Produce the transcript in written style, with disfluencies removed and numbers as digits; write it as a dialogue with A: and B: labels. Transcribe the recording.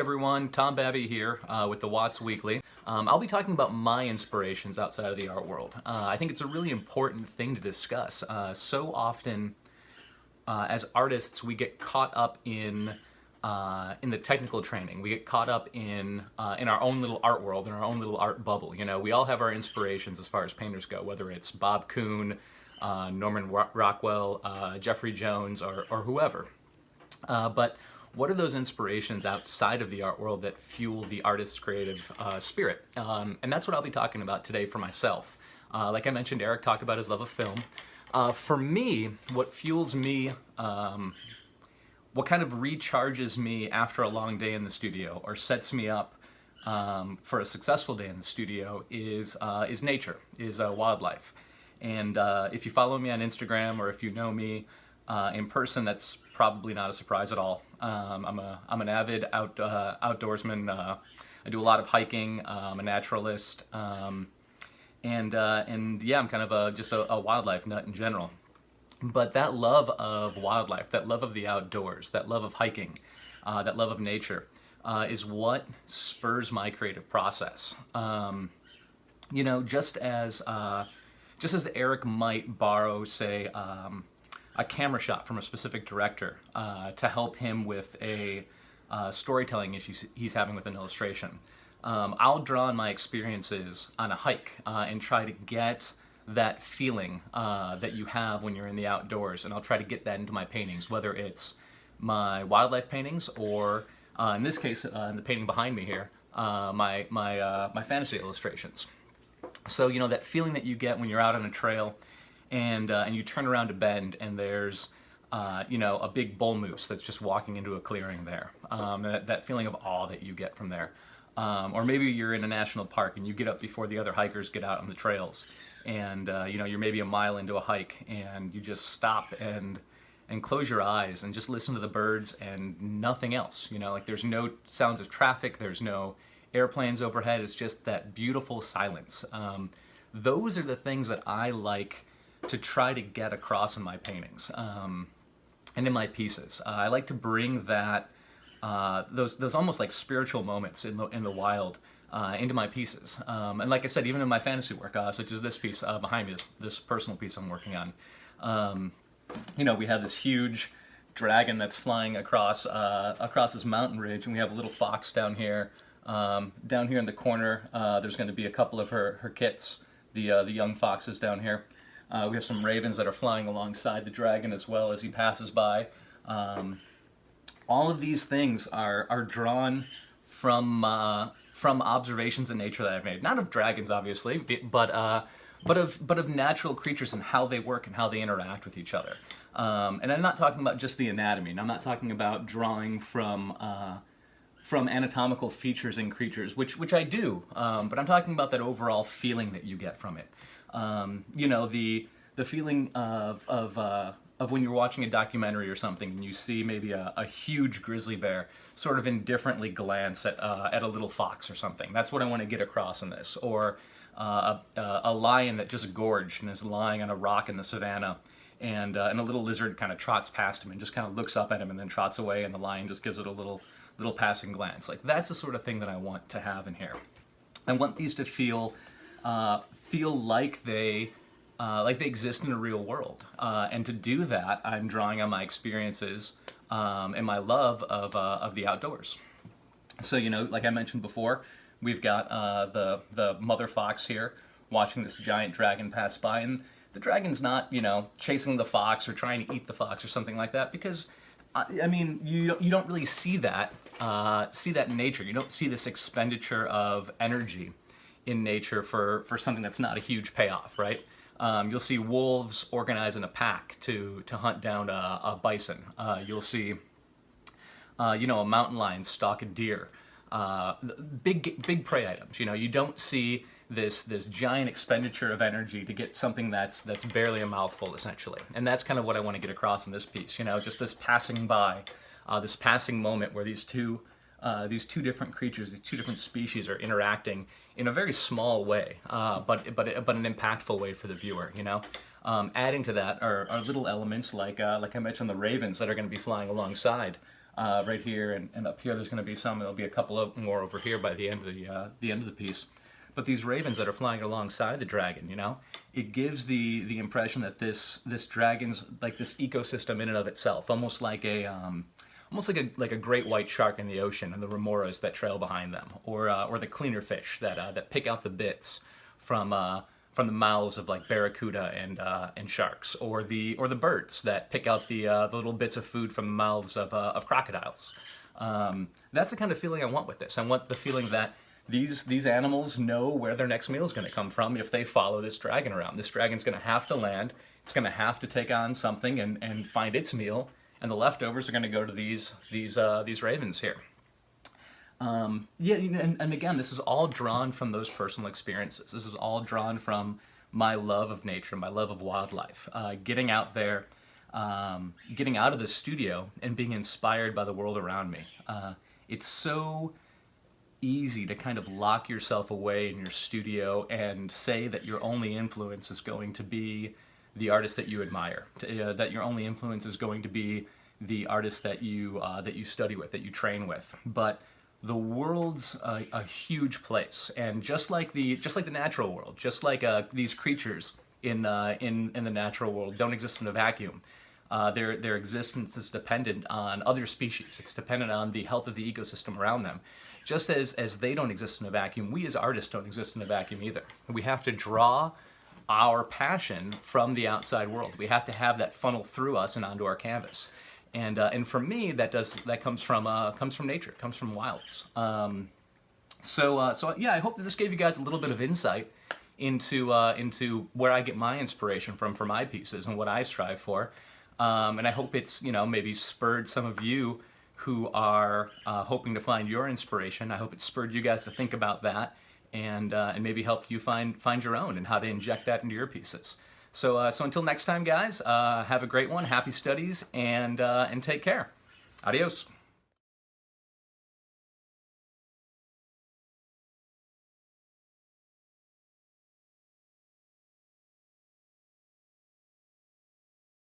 A: everyone, Tom Babbey here with the Watts Weekly. I'll be talking about my inspirations outside of the art world. I think it's a really important thing to discuss. So often, as artists, we get caught up in the technical training. We get caught up in our own little art world, in our own little art bubble. You know, we all have our inspirations as far as painters go, whether it's Bob Kuhn, Norman Rockwell, Jeffrey Jones, or whoever. But what are those inspirations outside of the art world that fuel the artist's creative spirit? And that's what I'll be talking about today for myself. Like I mentioned, Eric talked about his love of film. For me, what fuels me, what kind of recharges me after a long day in the studio or sets me up for a successful day in the studio is nature, is wildlife. And if you follow me on Instagram or if you know me in person, that's probably not a surprise at all. I'm an avid outdoorsman. I do a lot of hiking. I'm a naturalist, and yeah, I'm kind of just a wildlife nut in general. But that love of wildlife, that love of the outdoors, that love of hiking, that love of nature, is what spurs my creative process. You know, just as Eric might borrow, say, a camera shot from a specific director to help him with a storytelling issue he's having with an illustration. I'll draw on my experiences on a hike and try to get that feeling that you have when you're in the outdoors, and I'll try to get that into my paintings, whether it's my wildlife paintings or, in this case, in the painting behind me here, my fantasy illustrations. So, you know, that feeling that you get when you're out on a trail and you turn around to bend and there's you know, a big bull moose that's just walking into a clearing there. That feeling of awe that you get from there. Or maybe you're in a national park and you get up before the other hikers get out on the trails, and you know, you're maybe a mile into a hike and you just stop and close your eyes and just listen to the birds and nothing else. You know, like there's no sounds of traffic, there's no airplanes overhead, it's just that beautiful silence. Those are the things that I like to try to get across in my paintings and in my pieces. I like to bring that those almost like spiritual moments in the wild into my pieces. And like I said, even in my fantasy work, such as this piece behind me, this personal piece I'm working on. You know, we have this huge dragon that's flying across this mountain ridge, and we have a little fox down here. Down here in the corner, there's going to be a couple of her kits, the young foxes down here. We have some ravens that are flying alongside the dragon as well as he passes by. All of these things are drawn from observations in nature that I've made. Not of dragons, obviously, but of natural creatures and how they work and how they interact with each other. And I'm not talking about just the anatomy. And I'm not talking about drawing from anatomical features in creatures, which I do. But I'm talking about that overall feeling that you get from it. You know, the feeling of when you're watching a documentary or something and you see maybe a huge grizzly bear sort of indifferently glance at a little fox or something. That's what I want to get across in this. Or a lion that just gorged and is lying on a rock in the savannah, and a little lizard kind of trots past him and just kind of looks up at him and then trots away, and the lion just gives it a little passing glance. Like, that's the sort of thing that I want to have in here. I want these to feel like they exist in the real world, and to do that, I'm drawing on my experiences and my love of the outdoors. So, you know, like I mentioned before, we've got the mother fox here watching this giant dragon pass by, and the dragon's not, you know, chasing the fox or trying to eat the fox or something like that, because I mean, you don't really see that in nature. You don't see this expenditure of energy in nature for something that's not a huge payoff, right? You'll see wolves organize in a pack to hunt down a bison. You'll see, you know, a mountain lion stalk a deer. Big prey items. You know, you don't see this giant expenditure of energy to get something that's barely a mouthful, essentially. And that's kind of what I want to get across in this piece. You know, just this passing by, this passing moment where these two different creatures, these two different species are interacting in a very small way, but an impactful way for the viewer. You know, Adding to that are little elements like I mentioned, the ravens that are going to be flying alongside. right here, and up here there's going to be some. There'll be a couple of more over here by the end of the end of the piece. But these ravens that are flying alongside the dragon, you know, it gives the impression that this dragon's like this ecosystem in and of itself, almost like a great white shark in the ocean, and the remoras that trail behind them, or the cleaner fish that pick out the bits from the mouths of like barracuda and sharks, or the birds that pick out the little bits of food from the mouths of crocodiles. That's the kind of feeling I want with this. I want the feeling that these animals know where their next meal is going to come from if they follow this dragon around. This dragon's going to have to land. It's going to have to take on something and find its meal, and the leftovers are going to go to these ravens here. Yeah, and again, this is all drawn from those personal experiences. This is all drawn from my love of nature, my love of wildlife. Getting out there, getting out of the studio and being inspired by the world around me. It's so easy to kind of lock yourself away in your studio and say that your only influence is going to be the artist that you admire, that your only influence is going to be the artist that you study with, that you train with. But the world's a huge place, and just like the natural world, just like these creatures in the natural world don't exist in a vacuum. Their existence is dependent on other species. It's dependent on the health of the ecosystem around them. Just as they don't exist in a vacuum, we as artists don't exist in a vacuum either. We have to draw our passion from the outside world. We have to have that funnel through us and onto our canvas. And for me, that comes from nature. It comes from wilds. So yeah, I hope that this gave you guys a little bit of insight into where I get my inspiration from for my pieces and what I strive for. And I hope it's, you know, maybe spurred some of you who are hoping to find your inspiration. I hope it spurred you guys to think about that, and maybe helped you find your own and how to inject that into your pieces. So until next time, guys, have a great one. Happy studies, and take care. Adios.